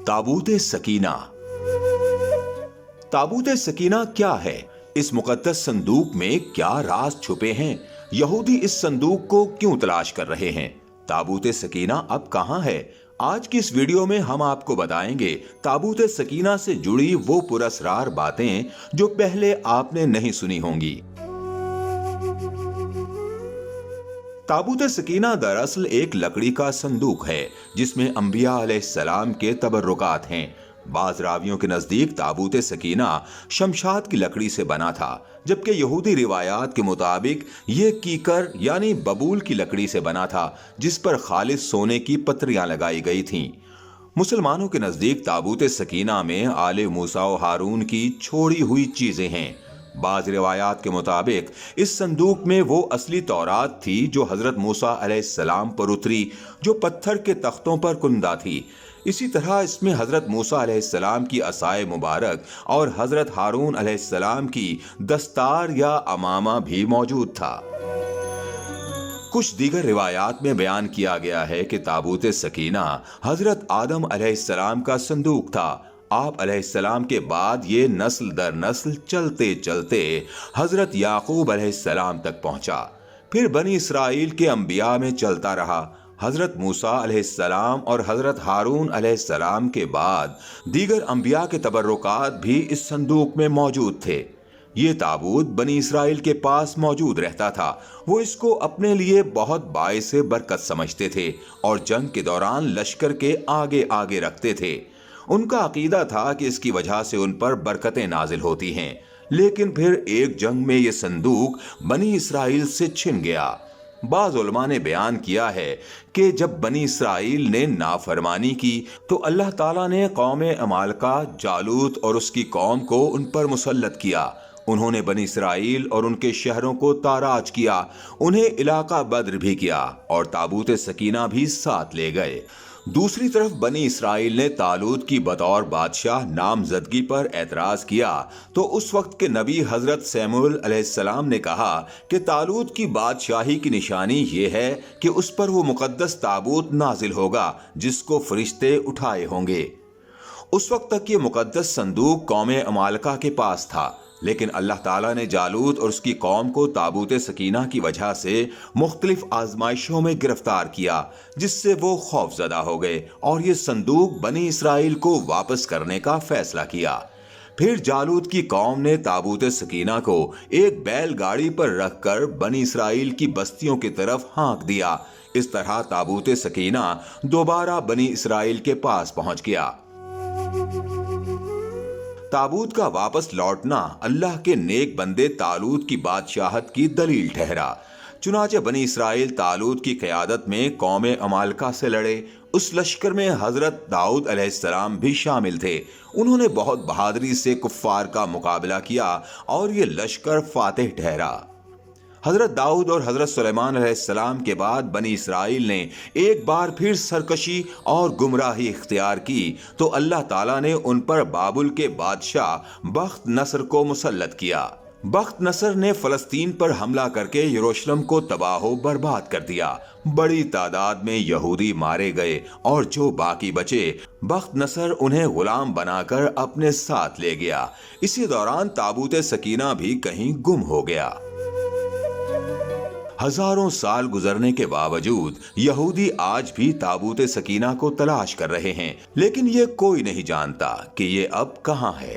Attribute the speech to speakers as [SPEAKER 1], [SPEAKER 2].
[SPEAKER 1] ताबूत सकीना। ताबूत सकीना क्या है? इस मुकद्दस संदूक में क्या राज छुपे हैं? यहूदी इस संदूक को क्यों तलाश कर रहे हैं? ताबूत सकीना अब कहां है? आज की इस वीडियो में हम आपको बताएंगे ताबूत सकीना से जुड़ी वो पुरस्कार बातें जो पहले आपने नहीं सुनी होंगी। ताबूत सकीना दरअसल एक लकड़ी का संदूक है जिसमें अंबिया अलैहिस्सलाम के तबर्रुकात हैं। बाज रावियों के नजदीक ताबूत सकीना शमशाद की लकड़ी से बना था, जबकि यहूदी रिवायात के मुताबिक ये कीकर यानी बबूल की लकड़ी से बना था जिस पर खालिस सोने की पत्रियां लगाई गई थीं। मुसलमानों के नजदीक ताबूत सकीना में आले मूसा और हारून की छोड़ी हुई चीजें हैं। बाज रिवायात के मुताबिक इस संदूक में वो असली तौरात थी जो हजरत मूसा अलैहिस्सलाम पर उतरी, जो पत्थर के तख्तों पर कुंदा थी। इसी तरह इसमें हजरत मूसा अलैहिस्सलाम की असाए मुबारक और हजरत हारून अलैहिस्सलाम की दस्तार या अमामा भी मौजूद था। कुछ दीगर रिवायात में बयान किया गया है कि ताबूत सकीना हजरत आदम अलैहिस्सलाम का संदूक था। आप अलैहिस्सलाम के बाद ये नस्ल दर नस्ल चलते चलते हजरत याकूब अलैहिस्सलाम तक पहुंचा, फिर बनी इसराइल के अंबिया में चलता रहा। हजरत मूसा अलैहिस्सलाम और हजरत हारून अलैहिस्सलाम के बाद दीगर अंबिया के तबर्रुकात भी इस संदूक में मौजूद थे। ये ताबूत बनी इसराइल के पास मौजूद रहता था। वो इसको अपने लिए बहुत बाइसे बरकत समझते थे और जंग के दौरान लश्कर के आगे आगे रखते थे। उनका अकीदा था कि इसकी वजह से उन पर बरकतें नाजिल होती हैं। लेकिन फिर एक जंग में यह संदूक बनी इसराइल से छिन गया। बाज़ उलमा ने बयान किया है कि जब बनी इसराइल ने नाफरमानी की तो अल्लाह ताला ने कौम अमालका जालूत और उसकी कौम को उन पर मुसल्लत किया। उन्होंने बनी इसराइल और उनके शहरों को ताराज किया, उन्हें इलाका बद्र भी किया और ताबूत सकीना भी साथ ले गए। दूसरी तरफ बनी इसराइल ने तालूत की बतौर बादशाह नामजदगी पर एतराज किया तो उस वक्त के नबी हजरत सैमुअल अलैहिस्सलाम ने कहा कि तालूत की बादशाही की निशानी ये है कि उस पर वो मुकद्दस ताबूत नाजिल होगा जिसको फरिश्ते उठाए होंगे। उस वक्त तक ये मुकद्दस संदूक कौम अमालका के पास था, लेकिन अल्लाह ताला ने जालूत और उसकी कौम को ताबूत सकीना की वजह से मुख्तलिफ आजमाइशों में गिरफ्तार किया, जिससे वो खौफजदा हो गए और ये संदूक बनी इसराइल को वापस करने का फैसला किया। फिर जालूत की कौम ने ताबूत सकीना को एक बैलगाड़ी पर रखकर बनी इसराइल की बस्तियों की तरफ हाँक दिया। इस तरह ताबूत सकीना दोबारा बनी इसराइल के पास पहुंच गया। ताबूत का वापस लौटना अल्लाह के नेक बंदे तालूत की बादशाहत की दलील ठहरा। चुनाचे बनी इसराइल तालूत की क़यादत में कौम अमालका से लड़े। उस लश्कर में हजरत दाऊद अलैहिस्सलाम भी शामिल थे। उन्होंने बहुत बहादुरी से कुफ्फार का मुकाबला किया और ये लश्कर फातेह ठहरा। हजरत दाऊद और हजरत सुलेमान अलैहिस्सलाम के बाद बनी इसराइल ने एक बार फिर सरकशी और गुमराही इख्तियार की तो अल्लाह ताला ने उन पर बाबुल के बादशाह बख्त नसर को मुसल्लत किया। बख्त नसर ने फलस्तीन पर हमला करके यरूशलेम को तबाह बर्बाद कर दिया। बड़ी तादाद में यहूदी मारे गए और जो बाकी बचे बख्त नसर उन्हें गुलाम बनाकर अपने साथ ले गया। इसी दौरान ताबूत सकीना भी कहीं गुम हो गया। हजारों साल गुजरने के बावजूद यहूदी आज भी ताबूत सकीना को तलाश कर रहे हैं, लेकिन ये कोई नहीं जानता कि ये अब कहां है।